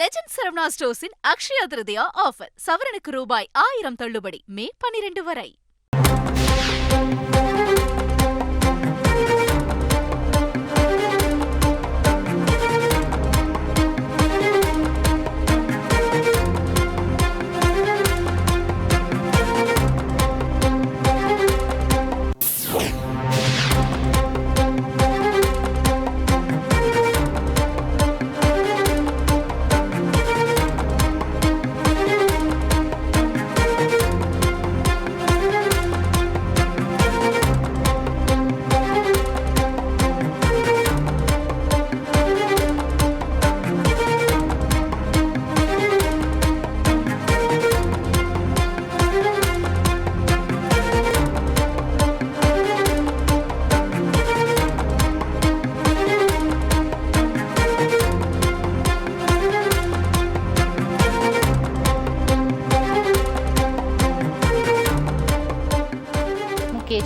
Legend Saravana ஸ்டோர்ஸின் Akshaya Tritiya offer. சவரனுக்கு ரூபாய் 1000 தள்ளுபடி. மே 12 வரை.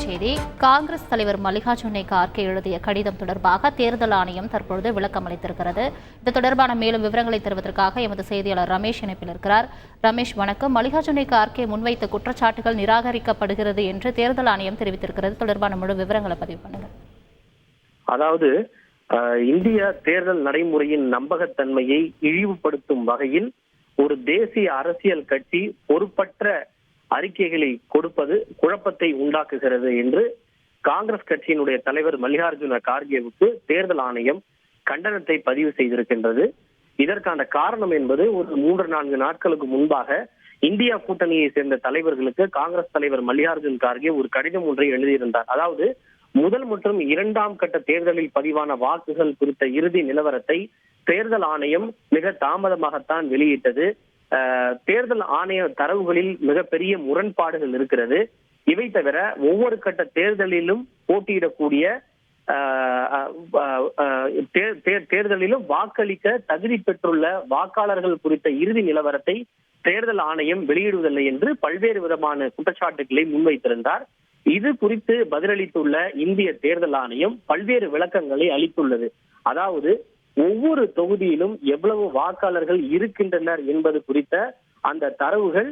செய்தி காங்கிரஸ் தலைவர் மல்லிகார்ஜுன கார்கே எழுதிய கடிதம் தொடர்பாக தேர்தல் ஆணையம் தற்பொழுது விளக்கம் அளித்திருக்கிறது. இது தொடர்பான மேலும் விவரங்களை தருவதற்காக எமது செய்தியாளர் ரமேஷ் இணைப்பில் இருக்கிறார். ரமேஷ் வணக்கம். மல்லிகார்ஜுன கார்கே முன்வைத்த குற்றச்சாட்டுகள் நிராகரிக்கப்படுகிறது என்று தேர்தல் ஆணையம் தெரிவித்திருக்கிறது. தொடர்பான முழு விவரங்களை பதிவு பண்ணுங்க. அதாவது இந்திய தேர்தல் நடைமுறையின் நம்பகத்தன்மையை இழிவுபடுத்தும் வகையில் ஒரு தேசிய அரசியல் கட்சி பொறுப்பற்ற அறிக்கைகளை கொடுப்பது குழப்பத்தை உண்டாக்குகிறது என்று காங்கிரஸ் கட்சியினுடைய தலைவர் மல்லிகார்ஜுன கார்கேவுக்கு தேர்தல் ஆணையம் கண்டனத்தை பதிவு செய்திருக்கின்றது. இதற்கான காரணம் என்பது ஒரு 3-4 நாட்களுக்கு முன்பாக இந்தியா கூட்டணியை சேர்ந்த தலைவர்களுக்கு காங்கிரஸ் தலைவர் மல்லிகார்ஜுன கார்கே ஒரு கடிதம் ஒன்றை எழுதியிருந்தார். அதாவது முதல் மற்றும் 2ஆம் கட்ட தேர்தலில் பதிவான வாக்குகள் குறித்த இறுதி நிலவரத்தை தேர்தல் ஆணையம் மிக தாமதமாகத்தான் வெளியிட்டது. தேர்தல் ஆணைய தரவுகளில் மிகப்பெரிய முரண்பாடுகள் இருக்கிறது. இவை தவிர ஒவ்வொரு கட்ட தேர்தலிலும் போட்டியிடக்கூடிய தேர்தலிலும் வாக்களிக்க தகுதி பெற்றுள்ள வாக்காளர்கள் குறித்த இறுதி நிலவரத்தை தேர்தல் ஆணையம் வெளியிடுவதில்லை என்று பல்வேறு விதமான குற்றச்சாட்டுகளை முன்வைத்திருந்தார். இது குறித்து பதிலளித்துள்ள இந்திய தேர்தல் ஆணையம் பல்வேறு விளக்கங்களை அளித்துள்ளது. அதாவது ஒவ்வொரு தொகுதியிலும் எவ்வளவு வாக்காளர்கள் இருக்கின்றனர் என்பது குறித்த அந்த தரவுகள்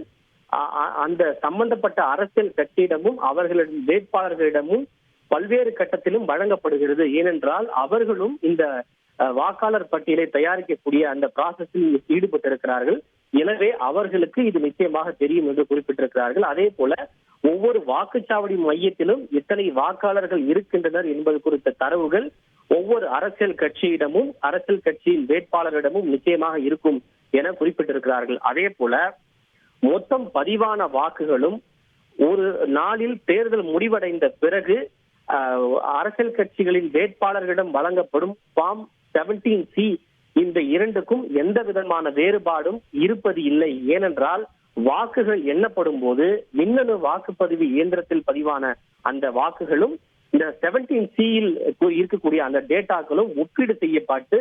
அந்த சம்பந்தப்பட்ட அரசியல் கட்சியிடமும் அவர்களின் வேட்பாளர்களிடமும் பல்வேறு கட்டத்திலும் வழங்கப்படுகிறது. ஏனென்றால் அவர்களும் இந்த வாக்காளர் பட்டியலை தயாரிக்கக்கூடிய அந்த ப்ராசஸில் ஈடுபட்டிருக்கிறார்கள். எனவே அவர்களுக்கு இது நிச்சயமாக தெரியும் என்று குறிப்பிட்டிருக்கிறார்கள். அதே போல ஒவ்வொரு வாக்குச்சாவடி மையத்திலும் எத்தனை வாக்காளர்கள் இருக்கின்றனர் என்பது குறித்த தரவுகள் ஒவ்வொரு அரசியல் கட்சியிடமும் அரசியல் கட்சியின் வேட்பாளரிடமும் நிச்சயமாக இருக்கும் என குறிப்பிட்டிருக்கிறார்கள். அதே போல மொத்தம் பதிவான வாக்குகளும் ஒரு நாளில் தேர்தல் முடிவடைந்த பிறகு அரசியல் கட்சிகளின் வேட்பாளர்களிடம் வழங்கப்படும் ஃபார்ம் 17C இந்த இரண்டுக்கும் எந்த விதமான வேறுபாடும் இருப்பது இல்லை. ஏனென்றால் வாக்குகள் எண்ணப்படும் போது மின்னணு வாக்குப்பதிவு இயந்திரத்தில் பதிவான அந்த வாக்குகளும் இந்த 17Cயில் இருக்கக்கூடிய அந்த டேட்டாக்களும் ஒப்பீடு செய்யப்பட்டு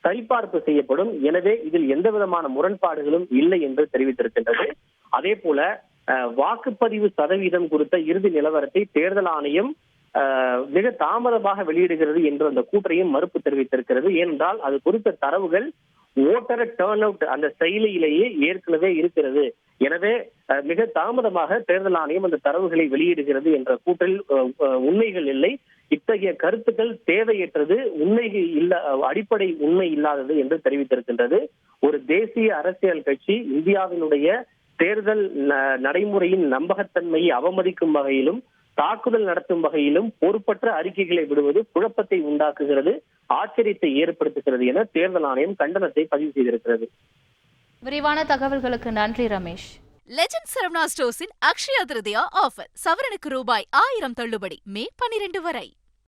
சரிபார்ப்பு செய்யப்படும். எனவே இதில் எந்த விதமான முரண்பாடுகளும் இல்லை என்று தெரிவித்திருக்கின்றது. அதே போல வாக்குப்பதிவு சதவீதம் குறித்த இறுதி நிலவரத்தை தேர்தல் ஆணையம் மிக தாமதமாக வெளியிடுகிறது என்று அந்த கூற்றையும் மறுப்பு தெரிவித்திருக்கிறது. ஏனென்றால் அது குறித்த தரவுகள் ஓட்டர் டர்ன் அவுட் அந்த செயலியிலேயே ஏற்கனவே இருக்கிறது. எனவே மிக தாமதமாக தேர்தல் ஆணையம் அந்த தரவுகளை வெளியிடுகிறது என்ற கூற்றில் உண்மைகள் இல்லை. இத்தகைய கருத்துக்கள் தேவையற்றது, அடிப்படை உண்மை இல்லாதது என்று தெரிவித்திருக்கின்றது. ஒரு தேசிய அரசியல் கட்சி இந்தியாவினுடைய தேர்தல் நடைமுறையின் நம்பகத்தன்மையை அவமதிக்கும் வகையிலும் தாக்குதல் நடத்தும் வகையிலும் பொறுப்பற்ற அறிக்கைகளை விடுவது குழப்பத்தை உண்டாக்குகிறது, ஆச்சரியத்தை ஏற்படுத்துகிறது என தேர்தல் ஆணையம் கண்டனத்தை பதிவு செய்திருக்கிறது. விரிவான தகவல்களுக்கு நன்றி ரமேஷ். லெஜண்ட் சரவணா ஸ்டோர்ஸின் அக்ஷயா திருதியா ஆஃபர். சவரனுக்கு ரூபாய் 1000 தள்ளுபடி. மே 12 வரை.